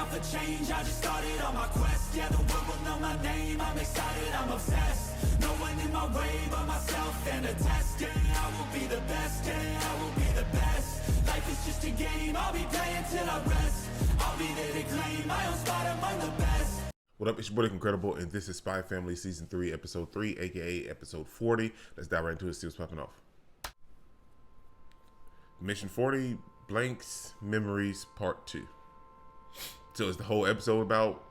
out for change, I just started on my quest. Yeah, the world will know my name, I'm excited, I'm obsessed. No one in my way but myself and a test. Yeah, I will be the best, yeah, I will be the best. Life is just a game, I'll be playing till I rest. I'll be there to claim my own spot among the best. What up, it's your boy NickIncredible, and this is Spy Family Season 3, Episode 3, aka Episode 40. Let's dive right into it, see what's popping off. Mission 40, Blanks Memories Part 2. So is the whole episode about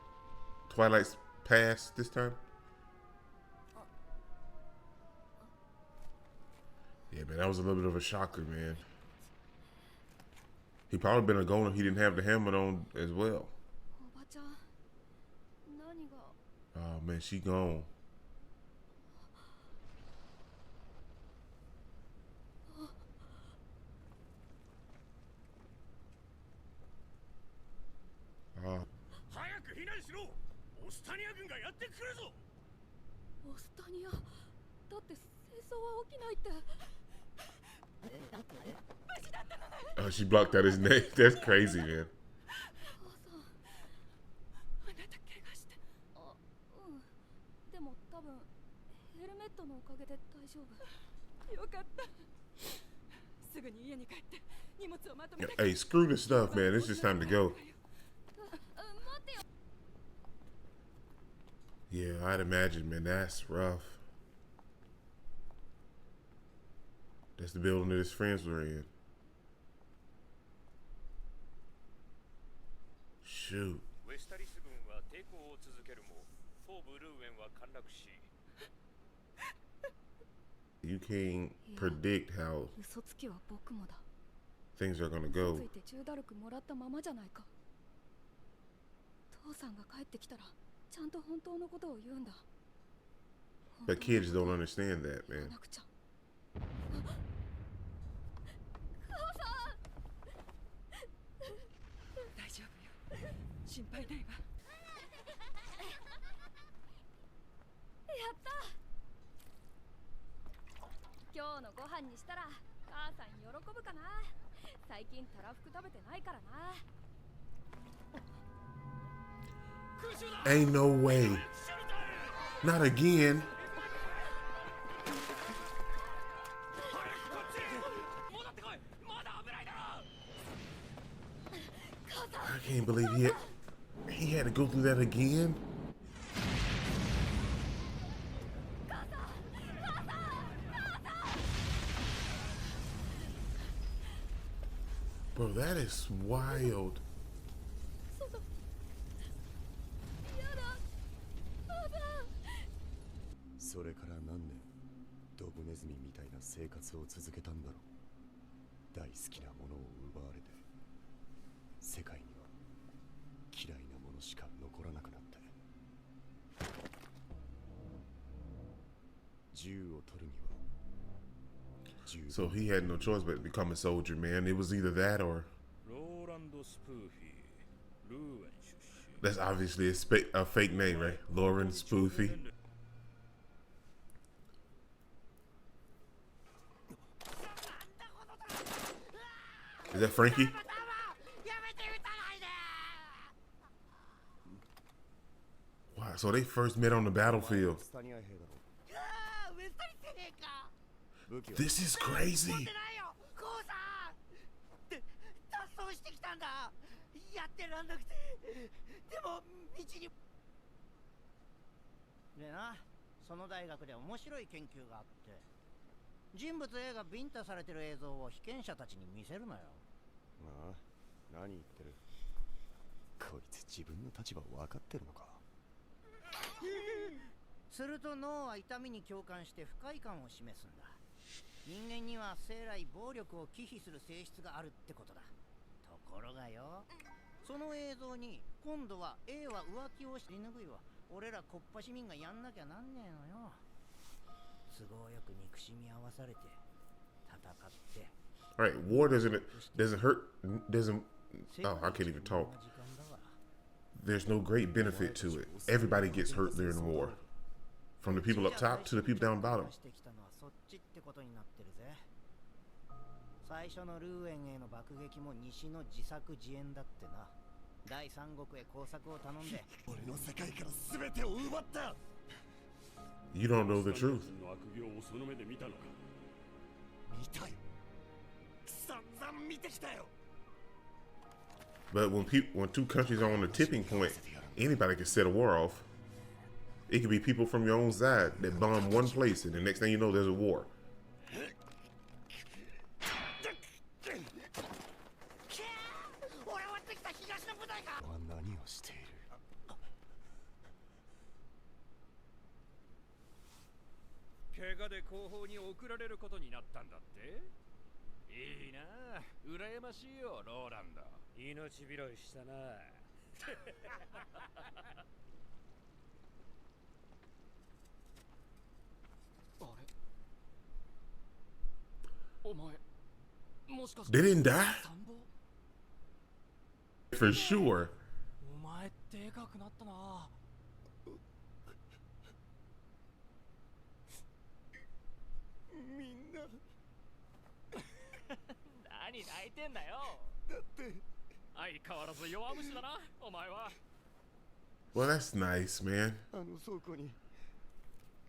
Twilight's past this time? Yeah, man, that was a little bit of a shocker, man. He probably been a goner. He didn't have the helmet on as well. Oh, man, she gone. Oh, she blocked out his neck. That's crazy, man. Hey, screw this stuff, man. It's just time to go. Yeah, I'd imagine, man. That's rough. That's the building that his friends were in. Shoot. You can't predict how things are gonna go. But kids don't understand that, man. Ain't no way. Not again. I can't believe he had to go through that again. Bro, that is wild. So he had no choice but to become a soldier, man. It was either that or... That's obviously a fake name, right? LORAND SPOOFY. Is that Frankie? Wow, so they first met on the battlefield. This is crazy. All right, war doesn't hurt, oh, I can't even talk. There's no great benefit to it. Everybody gets hurt during war. From the people up top to the people down bottom. 第三国へ工作を頼んで。俺の世界から全てを奪った。 You don't know the truth. の悪行をその目で見たのか。見たよ。散々見てきたよ。 But when two countries are on the tipping point, anybody can set a war off. It could be people from your own side that bomb one place, and the next thing you know, there's a war. 何をしている。怪我で後方に送られることになったんだって。いいなあ、羨ましいよローランド。命拾いしたな。あれ、お前もしかして They didn't die? For sure. お前でかくなったな。みんな。何泣いてんだよ。だって相変わらず弱虫だなお前は。 Well, that's nice, man. あの倉庫に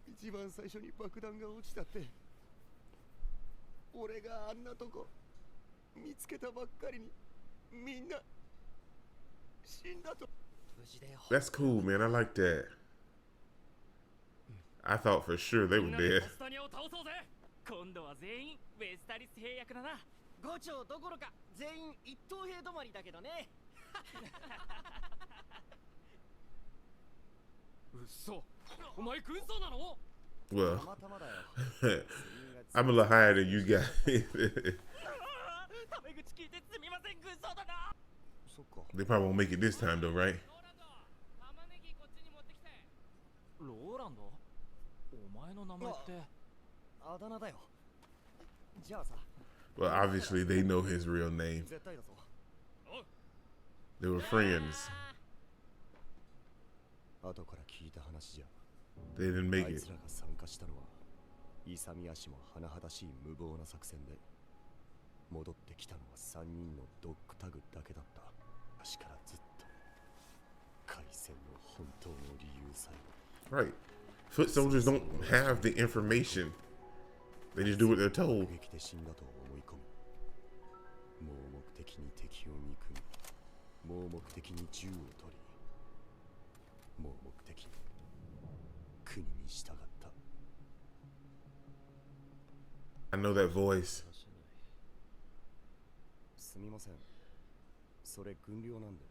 一番最初に爆弾が落ちたって。俺があんなとこ見つけたばっかりにみんな死んだと。 That's cool, man. I like that. I thought for sure they were dead. 今度は全員ウェスタリス兵役だな。5丁どころか全員一等兵止まりだけどね。嘘、お前軍曹なの？ Well, たまたまだよ。 I'm a little higher than you guys. タメ口聞いてすみません軍曹だな。そっか。 They probably won't make it this time, though, right? ローランド？お前の名前って？あだ名だよ。じゃあさ。 Well, obviously they know his real name. 絶対だぞ。 They were friends. 後から聞いた話じゃ。 They didn't あ make い it. つらが参加したのは勇み足も甚だしい無謀な作戦で、戻ってきたのは3人のドッグタグだけだった。昔からずっと海戦の本当の理由さえ。 Right. Foot soldiers don't have the information. They just do what they're told. 撃で死んだと思い込み、盲目的に敵を憎み、盲目的に銃を取り、盲目的に国に従った。 I know that voice. すみません。それ軍寮なんで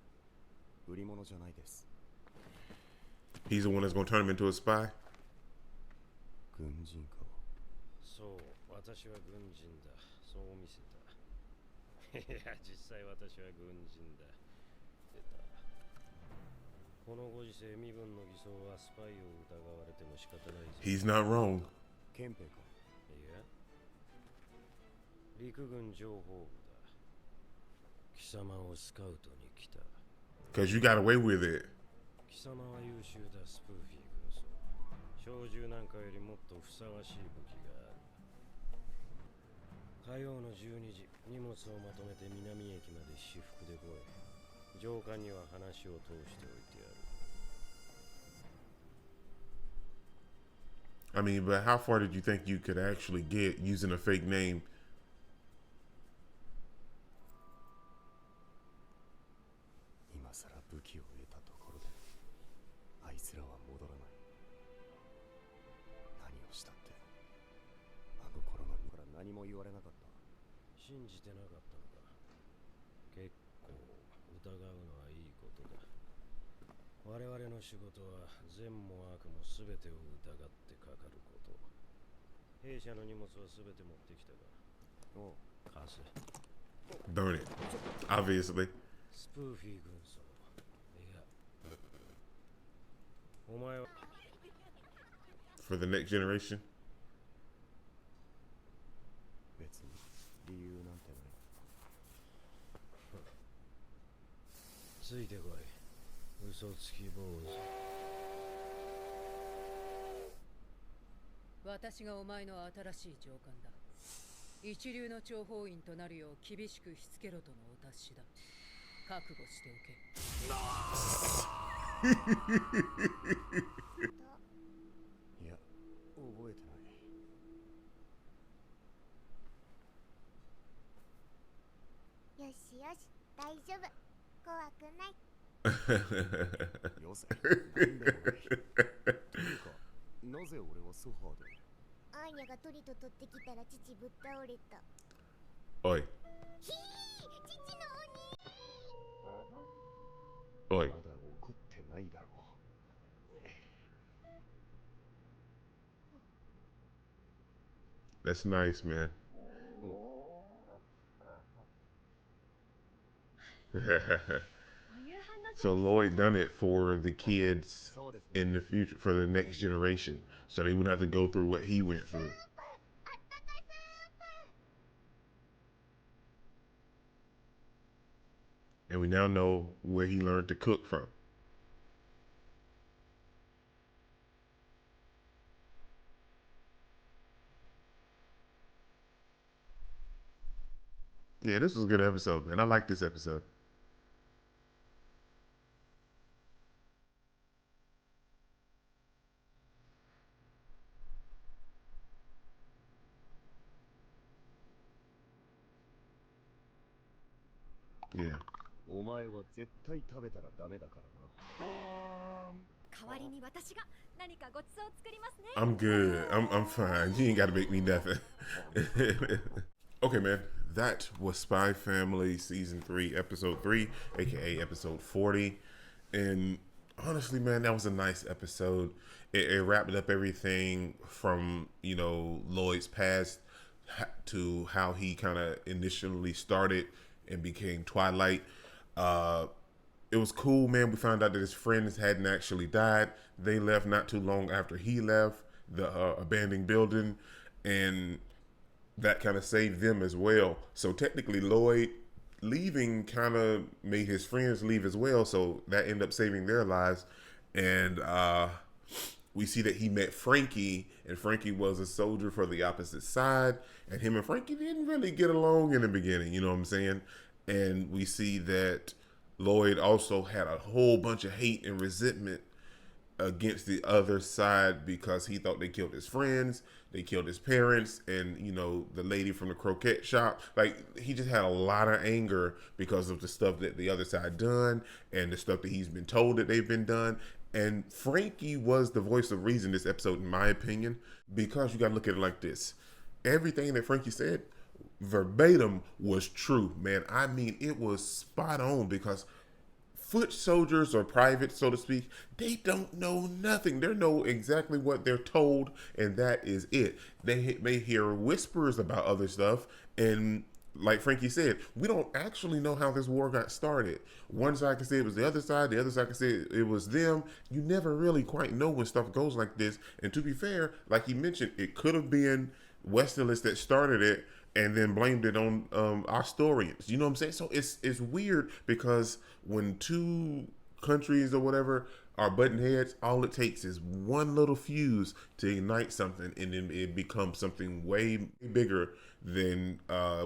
売り物じゃないです。 He's the one that's gonna turn him into a spy. 軍人か。そう、私は軍人だ。そう見せた。いや、実際私は軍人だ。出た。このご時世、身分の偽装はスパイを疑われても仕方ないぞ。 He's not wrong. 憲兵か。いや、陸軍情報部だ。貴様をスカウトに来た。 Cause you got away with it. 貴様は優秀だ、スプーフィー軍曹。小銃なんかよりもっとふさわしい武器がある。火曜の12時、荷物をまとめて南駅まで私服で来い。上官には話を通しておいてやる。 I mean, but how far did you think you could actually get using a fake name? 今さら武器を得たところで、あいつらは戻らない。何をしたって、あの頃のから何も言われなかった。信じてなかったのか。結構疑うのはいいことだ。我々の仕事は善も悪も全てを疑ってかかること。弊社の荷物は全て持ってきたか。おう、貸せ。 Darn it. Obviously. スプーフィー軍曹。いや、お前は For the next generation. 別に理由なんてない。ついてこい。嘘つき坊主。私がお前の新しい上官だ。一流の諜報員となるよう厳しくしつけろとのお達しだ。覚悟しておけ。いや、覚えてない。よしよし、大丈夫。怖くない。よせ、なんでもない。というか、なぜ俺はソファーで。アーニャがトリト取ってきたら父ぶっ倒れた。Oi. ひー、父の Oi. まだ怒ってないだろう。That's nice, man. So Lloyd done it for the kids in the future, for the next generation, so they wouldn't have to go through what he went through. And we now know where he learned to cook from. Yeah, this was a good episode, man. I like this episode. Yeah. お前は絶対食べたらダメだからな。代わりに私が何かごちそうを作りますね。I'm good. I'm fine. You ain't got to make me nothing. Okay, man. That was Spy Family Season 3, Episode 3, aka Episode 40. And honestly, man, that was a nice episode. It wrapped up everything from, you know, Lloyd's past to how he kind of initially started and became Twilight. It was cool, man. We found out that his friends hadn't actually died. They left not too long after he left the abandoned building, and that kind of saved them as well. So technically, Lloyd leaving kind of made his friends leave as well. So that ended up saving their lives. And we see that he met Frankie, and Frankie was a soldier for the opposite side. And him and Frankie didn't really get along in the beginning, you know what I'm saying? And we see that Lloyd also had a whole bunch of hate and resentment against the other side because he thought they killed his friends, they killed his parents, and, you know, the lady from the croquette shop. Like, he just had a lot of anger because of the stuff that the other side done and the stuff that he's been told that they've been done. And Frankie was the voice of reason this episode, in my opinion, because you got to look at it like this. Everything that Frankie said verbatim was true, man. I mean, it was spot on, because foot soldiers or privates, so to speak, they don't know nothing. They know exactly what they're told, and that is it. They may hear whispers about other stuff, and like Frankie said, we don't actually know how this war got started. One side can say it was the other side can say it was them. You never really quite know when stuff goes like this. And to be fair, like he mentioned, it could have been Westerless that started it and then blamed it on our historians. You know what I'm saying? So it's weird, because when two countries or whatever are butting heads, all it takes is one little fuse to ignite something, and then it becomes something way bigger than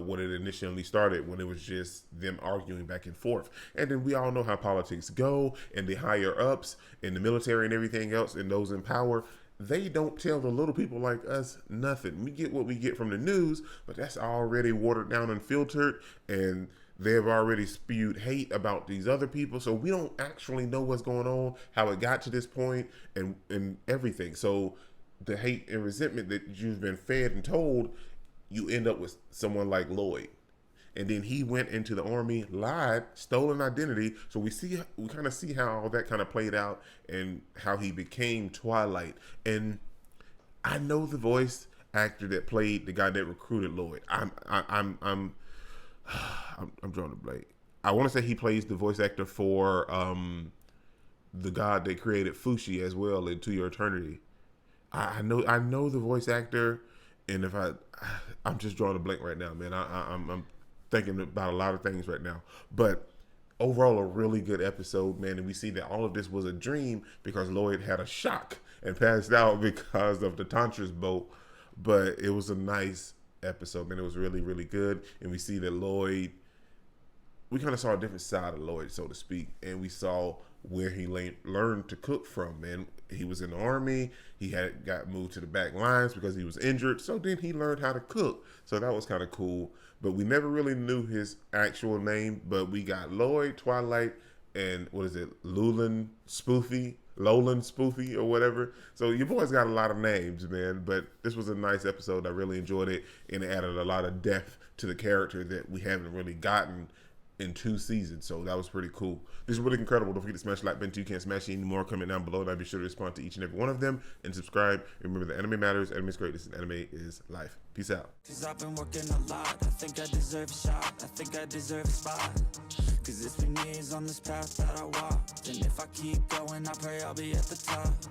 when it initially started, when it was just them arguing back and forth. And then we all know how politics go, and the higher ups in the military and everything else, and those in power, they don't tell the little people like us nothing. We get what we get from the news, but that's already watered down and filtered, and they've already spewed hate about these other people. So we don't actually know what's going on, how it got to this point, and everything. So the hate and resentment that you've been fed and told, you end up with someone like Lloyd. And then he went into the army, lied, stole an identity. So we kind of see how all that kind of played out and how he became Twilight. And I know the voice actor that played the guy that recruited Lloyd. I'm drawing a blank. I want to say he plays the voice actor for the god that created Fushi as well in To Your Eternity. I know the voice actor, and I'm just drawing a blank right now, man. I'm thinking about a lot of things right now, but overall a really good episode, man. And we see that all of this was a dream because Lloyd had a shock and passed out because of the Tantra's boat. But it was a nice episode, man. It was really, really good. And we see that Lloyd we kind of saw a different side of Lloyd, so to speak, and we saw where he learned to cook from. Man, he was in the army. He got moved to the back lines because he was injured. So then he learned how to cook. So that was kind of cool. But we never really knew his actual name. But we got Lloyd, Twilight, and what is it, Lowland Spoofy, or whatever. So your boy's got a lot of names, man. But this was a nice episode. I really enjoyed it, and it added a lot of depth to the character that we haven't really gotten in 2 seasons. So that was pretty cool. This is really incredible. Don't forget to smash the like button too. You can't smash any more. Comment down below, and I'll be sure to respond to each and every one of them, and subscribe. Remember that anime matters, anime is great, this is anime is life. Peace out. Cause I've been working a lot, I think I deserve a shot, I think I deserve a spot. Cause it's been years on this path that I walked, and if I keep going, I pray I'll be at the top.